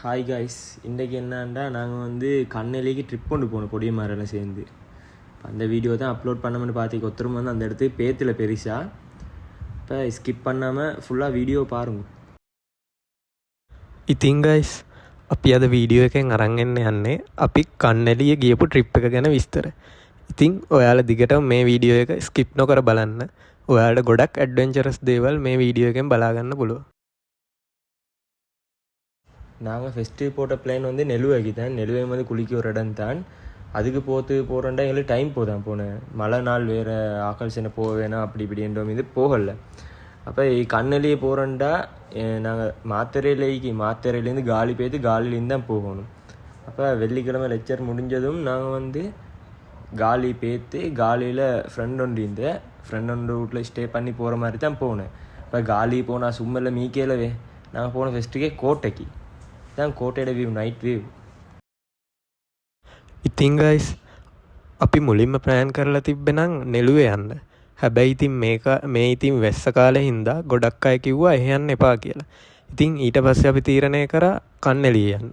Hi guys, இன்றைக்கி என்னன்னா நாங்கள் வந்து கண்ணெலிக்கு ட்ரிப் கொண்டு போனோம் பொடியமாரெல்லாம் சேர்ந்து. அந்த வீடியோ தான் அப்லோட் பண்ணோம்னு பார்த்து ஒருத்தரும் வந்து அந்த இடத்துக்கு பேத்தில் பெருசாக. இப்போ ஸ்கிப் பண்ணாமல் ஃபுல்லாக வீடியோ பாருங்க. ඉතින් ගයිස් අපි අද වීඩියෝ එකෙන් අරන් යන්නේ අපි කන්නැලිය ගියපු ට්‍රිප් එක ගැන විස්තර. ඉතින් ඔයාලා දිගටම මේ වීඩියෝ එක ස්කිප් නොකර බලන්න. ඔයාලට ගොඩක් ඇඩ්වෙන්චරස් දේවල් මේ වීඩියෝ එකෙන් බලා ගන්න පුළුවන්. நாங்கள் ஃபஸ்ட்டு போட்ட பிளான் வந்து நெலுவைக்கு தான். நெலுவை வந்து குளிக்க ஒரு இடம் தான். அதுக்கு போகிறோண்டா எங்களுக்கு டைம் போதான் போனேன். மழை நாள் வேறு ஆக்கள் சின்ன போக வேணாம் அப்படி இப்படின்ற மீது போகலை. அப்போ கண்ணெலியே போகிறோண்டா நாங்கள் மாத்தரையிலேருந்து காலி போய்த்து காலிலேருந்து தான் போகணும். அப்போ வெள்ளிக்கிழமை லெக்சர் முடிஞ்சதும் நாங்கள் வந்து காலி பேத்து காலியில் ஃப்ரெண்ட் வீட்டில் ஸ்டே பண்ணி போகிற மாதிரி தான் போனேன். இப்போ காலி போனால் சும்மரில் மீக்கேலவே நாங்கள் போன ஃபஸ்ட்டுக்கே கோட்டைக்கு தான். கோட்டையோட வியூ, நைட் வியூ. ඉතින් ගයිස් අපි මුලින්ම ප්ලෑන් කරලා තිබ්බෙනම් නෙළුවේ යන්න. හැබැයි ඉතින් මේ ඉතින් වැස්ස කාලේ හින්දා ගොඩක් අය කිව්වා එහෙ යන්න එපා කියලා. ඉතින් ඊට පස්සේ අපි තීරණය කරා කන්නැලිය යන්න.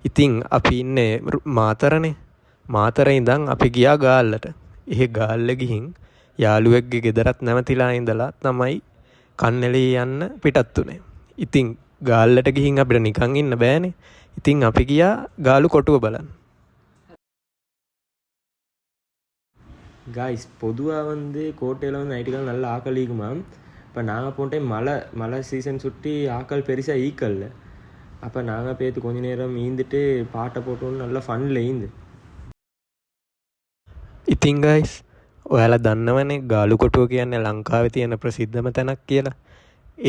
ඉතින් අපි ඉන්නේ මාතරනේ. මාතරේ ඉඳන් අපි ගියා ගාල්ලට. එහෙ ගාල්ල ගිහින් යාළුවෙක්ගේ ගෙදරත් නැවතිලා ඉඳලා තමයි කන්නැලිය යන්න පිටත් උනේ. ඉතින් ගාල්ලට ගිහින් අපිට නිකන් ඉන්න බෑනේ. ඉතින් අපි ගියා ගාලු කොටුව බලන්න. காய்ஸ், பொதுவாக வந்து கோட்டையில் வந்து நைட்டுக்கெல்லாம் நல்லா ஆக்கள் ஈக்குமாம். இப்போ நாங்கள் போன டைம் மழை சீசன் சுட்டி ஆக்கள் பெருசாக ஈக்கல்ல. அப்போ நாங்கள் பேத்து கொஞ்ச நேரம் ஈந்துட்டு பாட்டை போட்டோன்னு நல்லா ஃபன்னில் ஈந்து. ඉතින් ගයිස් ඔයාලා දන්නවනේ ගාලු කොටුව කියන්නේ ලංකාවේ තියෙන ප්‍රසිද්ධම තැනක් කියලා.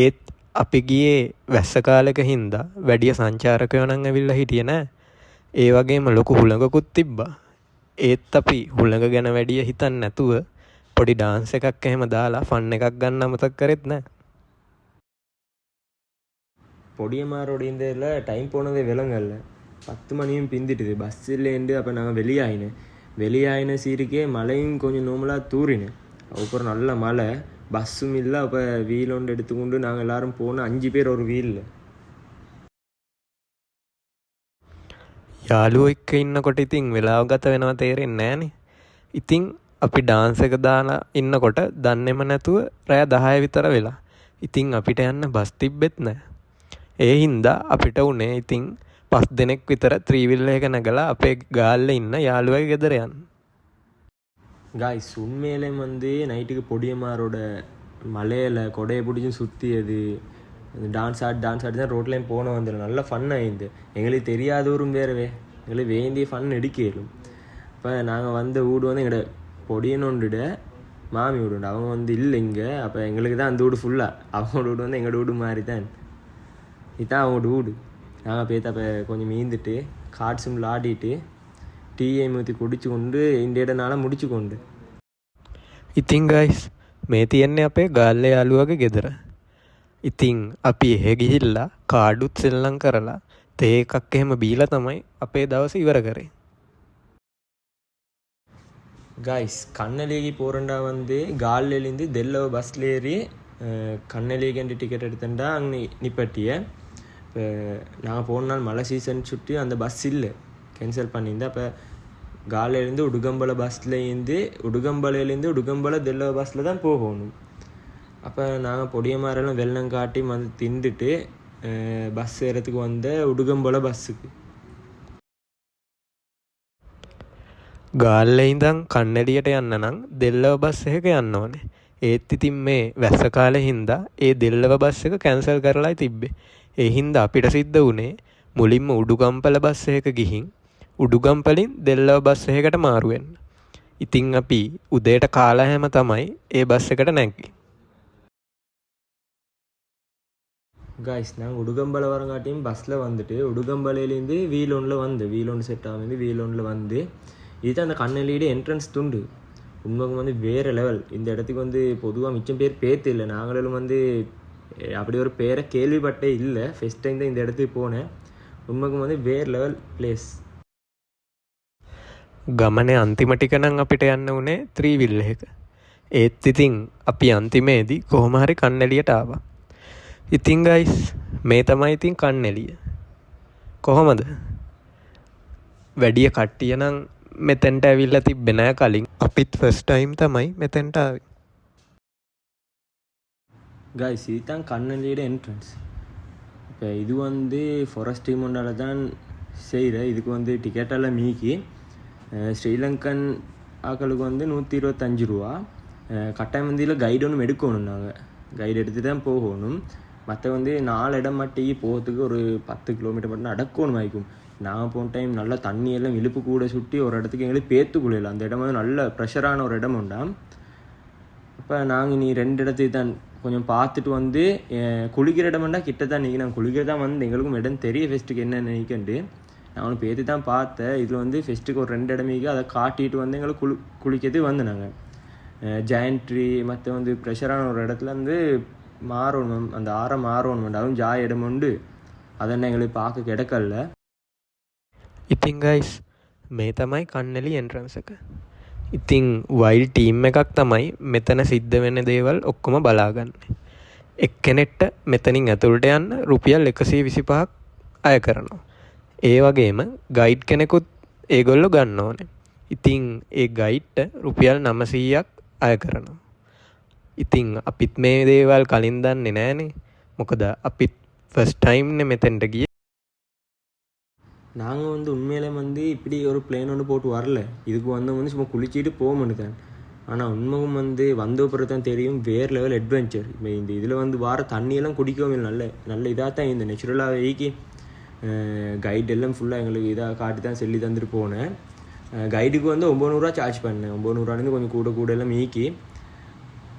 ඒත් අපි ගියේ වැස්ස කාලෙක හින්දා වැඩිය සංචාරකයෝ නම් ඇවිල්ලා හිටියේ නෑ. ඒ වගේම ලොකු හුළඟකුත් තිබ්බා. ඒත් අපි හුළඟ ගැන වැඩිය හිතන්නේ නැතුව පොඩි ඩාන්ස් එකක් එහෙම දාලා ෆන් එකක් ගන්න අමතක කරෙත් නෑ. பொடியமாரோட இந்த இதில் டைம் போனதே விலங்கல்ல. 10 மணியும் பிந்திட்டுது பஸ்ஸிலேருந்து. அப்போ நாங்கள் வெளியாயின சீருக்கே மழையும் கொஞ்சம் நோமலாக தூறினேன். அப்புறம் நல்ல மழை, பஸ்ஸும் இல்லை. அப்போ வீல் ஒன்று எடுத்துக்கொண்டு நாங்கள் எல்லோரும் போனோம். 5 பேர் ஒரு வீலில். යාළුවෝ එක්ක ඉන්නකොට ඉතින් වෙලාව ගත වෙනවා තේරෙන්නේ නෑනේ. ඉතින් අපි ඩාන්ස් එක දාලා ඉන්නකොට දන්නේම නැතුව රෑ 10 විතර වෙලා. ඉතින් අපිට යන්න බස් තිබ්බෙත් නෑ. ඒ හින්දා අපිට උනේ ඉතින් 5 දෙනෙක් විතර ත්‍රීවිල් එක නැගලා අපේ ගාල්ලේ ඉන්න යාළුවගේ ගෙදර යන්න. காய்ஸ், உண்மையிலே வந்து நைட்டுக்கு பொடியமாரோட மலையில் கொடையை பிடிச்சி சுற்றியது, டான்ஸ் ஆடி தான் ரோட்லேயும் போன வந்துடும். நல்லா ஃபன் ஆயிருந்து. எங்களுக்கு தெரியாதவரும் வேறவே எங்களுக்கு வேண்டிய ஃபன் எடுக்கலும். இப்போ நாங்கள் வந்த வீடு வந்து எங்களோட பொடியனோண்டுட மாமி வீடுண்டு. அவங்க வந்து இல்லை இங்கே. அப்போ எங்களுக்கு தான் அந்த வீடு ஃபுல்லாக. அவங்களோட வீடு வந்து எங்களோட வீடு மாதிரி தான். இதுதான் அவங்களோட வீடு. நாங்கள் போய்த்து அப்போ கொஞ்சம் மீந்துட்டு கார்ட்ஸும் விளாடிட்டு டீயை ஊற்றி குடிச்சு கொண்டு இந்த இடனால முடிச்சு கொண்டு. ඉතින් ගයිස් මේ තියන්නේ අපේ ගාල්ලේ යාළුවගේ ගෙදර. ඉතින් අපි එහෙ ගිහිල්ලා කාඩුත් සෙල්ලම් කරලා තේ එකක් එහෙම බීලා තමයි අපේ දවස ඉවර කරේ. காய்ஸ், கண்ணெலிக்கு போகிறண்டா வந்து காலிலேருந்து தெல்லவ பஸ்ஸில் ஏறி கண்ணெலிக்கு டிக்கெட் எடுத்துட்டா அங்கே நிப்பட்டிய. இப்போ நாங்கள் போன நாள் மழை சீசன் சுட்டி அந்த பஸ் இல்லை, கேன்சல் பண்ணியிருந்தேன். அப்போ காலையிலேருந்து உடுகம்பலையிலேருந்து தெல்லவ பஸ்ஸில் தான் போகணும். அப்போ நாங்கள் பொடியமாரெல்லாம் வெள்ளம் காட்டி வந்து திண்டுட்டு பஸ் ஏறத்துக்கு வந்த உடுகம்பல பஸ்ஸுக்கு. ගාල්ලේ ඉඳන් කන්නැලියට යන්න නම් දෙල්ලව බස් එකක යන්න ඕනේ. ඒත් ඉතින් මේ වැස්ස කාලේ හින්දා ඒ දෙල්ලව බස් එක කැන්සල් කරලායි තිබ්බේ. ඒ හින්දා අපිට සිද්ධ වුණේ මුලින්ම උඩුගම්පල බස් එකක ගිහින් උඩුගම්පලින් දෙල්ලව බස් එකකට මාරු වෙන්න. ඉතින් අපි උදේට කාලා හැම තමයි ඒ බස් එකට නැග්ගේ. காய்ஸ், நாங்கள் உடுகம்பலை வரங்காட்டியும் பஸ்ஸில் வந்துட்டு உடுகம்பலையிலேருந்து வீல் ஒன்று செட் ஆகுது. வீல் ஒன்றில் வந்து இதுதான் அந்த கண்ணெலியோட என்ட்ரன்ஸ் துண்டு. உண்மைக்கு வந்து வேறு லெவல். இந்த இடத்துக்கு வந்து பொதுவாக மிச்சம் பேர் பேத்து இல்லை. நாங்களும் வந்து அப்படி ஒரு பேரை கேள்விப்பட்டே இல்லை. ஃபஸ்ட் டைம் தான் இந்த இடத்துக்கு போனேன். உண்மைக்கு வந்து வேறு லெவல் பிளேஸ். ගමනේ අන්තිම ටික නම් අපිට යන්න උනේ ත්‍රීවිල් එක. ඒත් ඉතින් අපි අන්තිමේදී කොහොම හරි කන්නැලියට ආවා. ඉතින් ගයිස් මේ තමයි ඉතින් කන්නැලිය. කොහොමද වැඩිය කට්ටිය නම් මෙතෙන්ට ඇවිල්ලා තිබ්බේ නෑ කලින්. අපිත් ෆස්ට් ටයිම් තමයි මෙතෙන්ට ආවේ. கைஸ் இதுதான் கண்ணலியோட என்ட்ரன்ஸ். இப்போ இது வந்து ஃபாரஸ்ட் டீம் ஒன்றால் தான் செய்கிற. இதுக்கு வந்து டிக்கெட்டெல்லாம் மீக்கி ஸ்ரீலங்கன் ஆக்களுக்கு வந்து 125 ரூபா. கட்டாயம் வந்து இதில் கைடு ஒன்று எடுக்கணும். நாங்கள் கைடு எடுத்து தான் போகணும். மற்ற வந்து 4 இடம் மட்டி போகிறதுக்கு ஒரு 10 கிலோமீட்டர் மட்டும் நடக்கணும் ஆகிக்கும். நான் போன டைம் நல்லா தண்ணியெல்லாம் இழுப்பு கூட சுட்டி ஒரு இடத்துக்கு எங்களுக்கு பேத்துக்குள்ள. அந்த இடம் வந்து நல்ல ப்ரெஷரான ஒரு இடம் உண்டாம். அப்போ நாங்கள் நீ 2 இடத்துக்கு தான் கொஞ்சம் பார்த்துட்டு வந்து குளிக்கிற இடமெண்டா கிட்ட தான் நீங்கள் நான் குளிக்கிற தான் வந்து எங்களுக்கும் இடம் தெரிய ஃபெஸ்ட்டுக்கு என்ன நினைக்கண்டு நான் அவனை பேத்து தான் பார்த்தேன். இதில் வந்து ஃபெஸ்ட்டுக்கு ஒரு 2 இடமேக்கு அதை காட்டிட்டு வந்து எங்களுக்கு குளிக்கிறதுக்கு வந்து நாங்கள் ஜாயின்ட்ரி மற்ற வந்து ப்ரெஷரான ஒரு இடத்துல வந்து மாறணும். அந்த ஆரம் மாறணும் அதுவும் ஜாய் இடம் உண்டு. அதென்ன எங்களுக்கு பார்க்க கிடக்கல. ඉතින් ගයිස් මේ තමයි කන්නලි එන්ට්‍රන්ස් එක. ඉතින් වයිල් ටීම් එකක් තමයි මෙතන සිද්ධ වෙන දේවල් ඔක්කොම බලාගන්නේ. එක්කෙනෙක්ට මෙතනින් ඇතුළට යන්න රුපියල් 125ක් අය කරනවා. ඒ වගේම ගයිඩ් කෙනෙකුත් ඒගොල්ලෝ ගන්න ඕනේ. ඉතින් ඒ ගයිඩ්ට රුපියල් 900ක් අය කරනවා. ඉතින් අපිත් මේ දේවල් කලින් දන්නේ නෑනේ. මොකද අපිත් ෆස්ට් டைம்නේ මෙතෙන්ට ගියේ. நாங்கள் வந்து உண்மையிலே வந்து இப்படி ஒரு பிளேன் ஒன்று போட்டு வரல. இதுக்கு வந்தவங்க வந்து சும்மா குளிச்சுட்டு போக மாட்டேன். ஆனால் உண்மையும் வந்து வந்த பிறகு தான் தெரியும் வேறு லெவல் அட்வென்ச்சர். இப்போ இந்த இதில் வந்து வார தண்ணியெல்லாம் குடிக்கவும் இல்லை. நல்ல இதாக தான் இந்த நேச்சுரலாக ஈக்கி கைடு எல்லாம் ஃபுல்லாக எங்களுக்கு இதாக காட்டி தான் சொல்லி தந்துட்டு போனேன். கைடுக்கு வந்து 900 ரூபா சார்ஜ் பண்ணேன். 900 ரூபாலேருந்து கொஞ்சம் கூட எல்லாம் ஈக்கி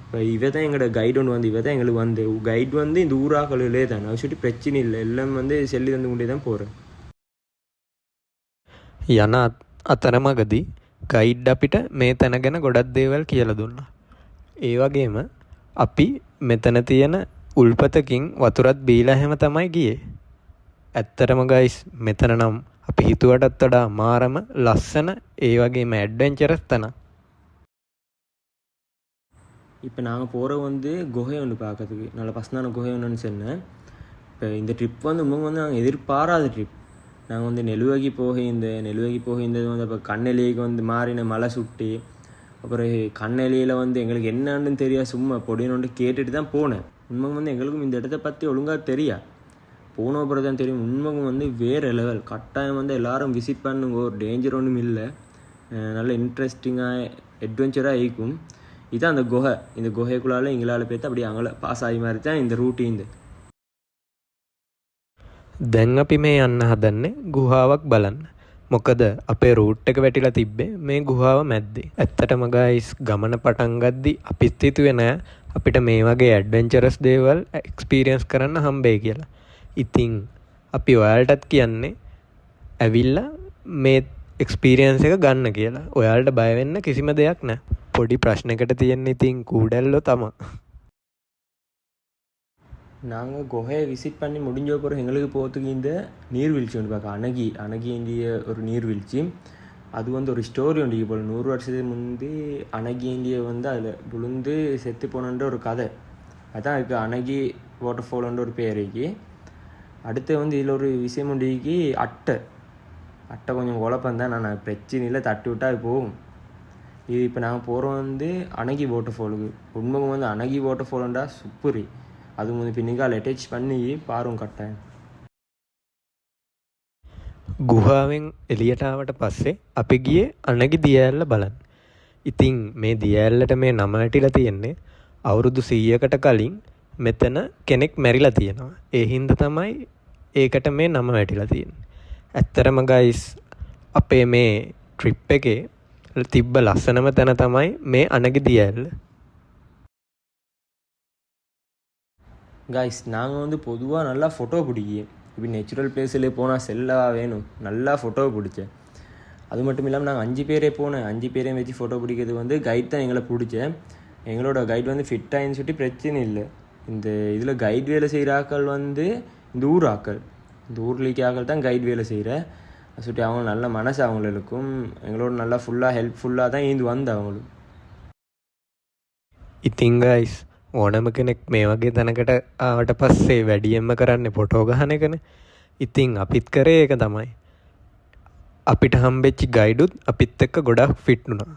இப்போ இவ தான் எங்களோட கைடு ஒன்று வந்து இவ தான் எங்களுக்கு வந்து கைடு வந்து இந்த ஊராக்களிலே தான். அதை சொல்லிட்டு பிரச்சனை இல்லை. எல்லாம் வந்து சொல்லி தந்து கொண்டே தான் போகிறேன். යන අතරමගදී ගයිඩ් අපිට මේ තැන ගැන ගොඩක් දේවල් කියලා දුන්නා. ඒ වගේම අපි මෙතන තියෙන උල්පතකින් වතුරත් බීලා හැම තමයි ගියේ. ඇත්තටම ගයිස් මෙතන නම් අපි හිතුවටත් වඩා මාරම ලස්සන ඒ වගේම ඇඩ්වෙන්චරස් තැනක්. இப்போ நாங்கள் போகிற வந்து குகை ஒன்று பார்க்கறதுக்கு நல்ல பசந்தான குகை ஒன்றுன்னு சொன்னேன். இப்போ இந்த ட்ரிப் வந்து உண்மை வந்து நாங்கள் எதிர்பாராத ட்ரிப். நாங்கள் வந்து நெலுவகி போகின்றது வந்து அப்போ கண்ணெலிக்கு வந்து மாறின மலை சுட்டி அப்புறம் கண்ணெலியில் வந்து எங்களுக்கு என்னன்னு தெரியாது. சும்மா பொடினோண்டு கேட்டுட்டு தான் போனேன். உண்மை வந்து எங்களுக்கும் இந்த இடத்த பற்றி ஒழுங்காக தெரியா. போன அப்புறம் தான் தெரியும் உண்மைக்கும் வந்து வேறு லெவல். கட்டாயம் வந்து எல்லோரும் விசிட் பண்ணுங்க. ஒரு டேஞ்சர் ஒன்றும் இல்லை. நல்ல இன்ட்ரெஸ்டிங்காக அட்வென்ச்சராக இருக்கும். இதுதான் அந்த குகை. இந்த குகைக்குள்ளால் எங்களால் பேர்த்து அப்படியே அங்கே பாஸ் ஆகி மாதிரி தான் இந்த ரூட்டின். දැන් අපි මේ යන්න හදන්නේ ගුහාවක් බලන්න. මොකද අපේ රූට් එක වැටිලා තිබ්බේ මේ ගුහාව මැද්දේ. ඇත්තටම ගයිස් ගමන පටන් ගද්දි අපිත් හිතුවේ නෑ අපිට මේ වගේ ඇඩ්වෙන්චරස් දේවල් එක්ස්පීරියන්ස් කරන්න හම්බෙයි කියලා. ඉතින් අපි ඔයාලටත් කියන්නේ ඇවිල්ලා මේ එක්ස්පීරියන්ස් එක ගන්න කියලා. ඔයාලට බය වෙන්න කිසිම දෙයක් නෑ. පොඩි ප්‍රශ්නයකට තියෙන ඉතින් කූඩැල්ලෝ තමයි. நாங்கள் குகையை விசிட் பண்ணி முடிஞ்ச பிறகு எங்களுக்கு போகிறதுக்கு இந்த நீர்வீழ்ச்சி ஒன்று பார்க்க அணகியந்திய ஒரு நீர்வீழ்ச்சி. அது வந்து ஒரு ஸ்டோரி ஒன்று போல் 100 வருஷத்துக்கு முந்தி அணகியந்திய வந்து அதில் விழுந்து செத்து போனன்ற ஒரு கதை. அதான் இருக்குது அணகி வாட்டர் ஃபால்ன்ற ஒரு பேருக்கு. அடுத்து வந்து இதில் ஒரு விஷயம் ஒன்றிக்கு அட்டை கொஞ்சம் குழப்பந்தான். நான் பிரச்சனையில் தட்டி விட்டால் அது போகும். இது இப்போ நாங்கள் போகிறோம் வந்து அணகி வாட்டர் ஃபாலுக்கு. உண்மைக்கு வந்து அணகி வாட்டர் ஃபால்ன்றா சூப்பரி. அது வந்து பின்னிக்கால் அட்டாச் பண்ணி பாரும் கட்டாயம். ගුහාවෙන් එළියට ආවට පස්සේ අපි ගියේ අනගි දියඇල්ල බලන්න. ඉතින් මේ දියඇල්ලට මේ නම වැටිලා තියෙන්නේ අවුරුදු 100කට කලින් මෙතන කෙනෙක් මැරිලා තියෙනවා. ඒ හින්දා තමයි ඒකට මේ නම වැටිලා තියෙන්නේ. ඇත්තරම ගයිස් අපේ මේ ට්‍රිප් එකේ තිබ්බ ලස්සනම තැන තමයි මේ අනගි දියඇල්ල. கைஸ் நாங்கள் வந்து பொதுவாக நல்லா ஃபோட்டோ பிடிக்கும். இப்போ நேச்சுரல் பிளேஸில் போனால் செல்லாக வேணும். நல்லா ஃபோட்டோ பிடிச்சேன். அது மட்டும் இல்லாமல் நாங்கள் 5 பேரே போனேன். 5 பேரையும் வச்சு ஃபோட்டோ பிடிக்கிறது வந்து கைட் தான் எங்களை பிடிச்சேன். எங்களோட கைட் வந்து ஃபிட்டாகின்னு சொல்லி பிரச்சனை இல்லை. இந்த இதில் கைட் வேலை செய்கிற ஆக்கள் வந்து இந்த ஊர் ஆக்கள். இந்த ஊர்லேக்கு ஆக்கள் தான் கைட் வேலை செய்கிற சொல்லிட்டு அவங்க நல்ல மனசு அவங்களுக்கும் எங்களோட நல்லா ஃபுல்லாக ஹெல்ப்ஃபுல்லாக தான் இருந்து வந்து அவங்களும். ඉතින් ගයිස් ඕනම කෙනෙක් මේ වගේ තැනකට ආවට පස්සේ වැඩියෙන්ම කරන්නේ ෆොටෝ ගහන එකනේ. ඉතින් අපිත් කරේ ඒක තමයි. අපිට හම්බෙච්චි ගයිඩුත් අපිත් එක්ක ගොඩක් ෆිට් වුණා.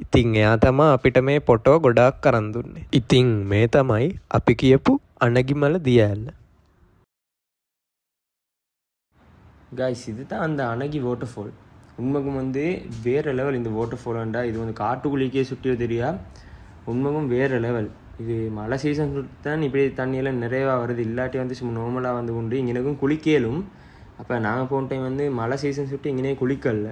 ඉතින් එයා තමා අපිට මේ ෆොටෝ ගොඩාක් කරන් දුන්නේ. ඉතින් මේ තමයි අපි කියපු අනගිමල දියඇල්ල. கைஸ் இதுதான் அந்த அணகி வாட்டர் ஃபால். உண்மைக்கும் வந்து வேறு லெவல் இந்த வாட்டர் ஃபால்ண்டா. இது வந்து காட்டுக்குள்ளிக்கே சுற்றியோ தெரியா. உண்மைக்கும் வேறு லெவல். இது மழை சீசன் தான் இப்படி தண்ணியெல்லாம் நிறையா வருது. இல்லாட்டி வந்து சும்மா நார்மலாக வந்து உண்டு இங்கேக்கும் குளிக்கலும். அப்போ நாங்கள் போன டைம் வந்து மழை சீசன் சுற்றி இங்கே குளிக்கல.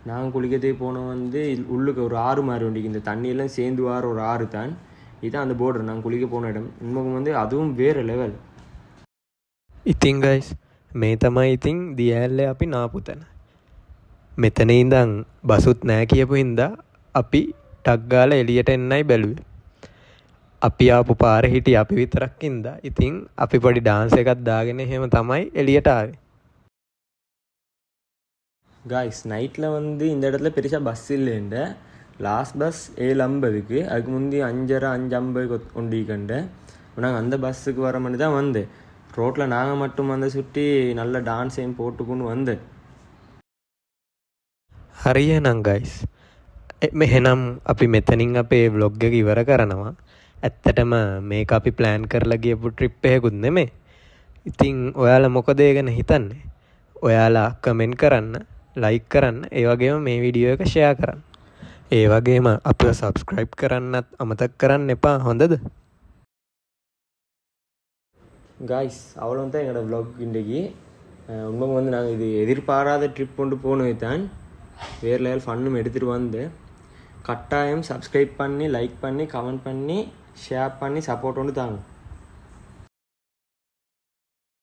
நாங்கள் குளிக்கிறதுக்கு போனோம் வந்து உள்ளுக்கு ஒரு ஆறு மாதிரி உண்டு. இந்த தண்ணியெல்லாம் சேர்ந்து வார ஒரு ஆறு தான். இதுதான் அந்த போர்டர் நாங்கள் குளிக்க போன இடம். உண்மைக்கும் வந்து அதுவும் வேறு லெவல். ඉතින් ගයිස් මේ තමයි ඉතින් දියඇල්ල අපි නාපු තැන. මෙතන ඉඳන් බසුත් නෑ කියපු හින්දා අපි ටක් ගාලා එළියට එන්නයි බැලුවේ. අපි ආපු පාර හිටිය අපි විතරක් ඉඳා. ඉතින් අපි පොඩි ඩාන්ස් එකක් දාගෙන එහෙම තමයි එළියට ආවේ. காய்ஸ் நைட்டில் வந்து இந்த இடத்துல பெருசாக பஸ் இல்லைண்ட. லாஸ்ட் பஸ் 7:50க்கு. அதுக்கு முந்தி 5:30 கொண்டிக்கண்ட. நாங்கள் அந்த பஸ்ஸுக்கு வர மாதிரி தான் வந்தேன். ரோட்டில் நாங்கள் மட்டும் வந்து சுற்றி நல்ல டான்ஸையும் போட்டுக்கொண்டு வந்தேன். හරියනම් ගයිස් මෙහෙනම් අපි මෙතනින් අපේ ව්ලොග් එක ඉවර කරනවා. ඇත්තටම මේක අපි ප්ලෑන් කරලා ගියපු ට්‍රිප් එකකුත් නෙමෙයි. ඉතින් ඔයාලා මොකද ඒ ගැන හිතන්නේ? ඔයාලා කමෙන්ට් කරන්න, ලයික් කරන්න, ඒ වගේම මේ වීඩියෝ එක ෂෙයා කරන්න. ඒ වගේම අපිව සබ්ස්ක්‍රයිබ් කරන්නත් අමතක කරන්න එපා. හොඳද? காய்ஸ் அவ்வளோ தான் எங்களோட வ்ளாக் இன்றைக்கி. உண்மை வந்து நாங்கள் இது எதிர்பாராத ட்ரிப் கொண்டு போனது தான். வேறு லெவல் ஃபன்னும் எடுத்துகிட்டு வந்து கட்டாயம் சப்ஸ்கிரைப் பண்ணி லைக் பண்ணி கமெண்ட் பண்ணி ஷேர் பண்ணி சப்போர்ட் கொண்டு தாங்க.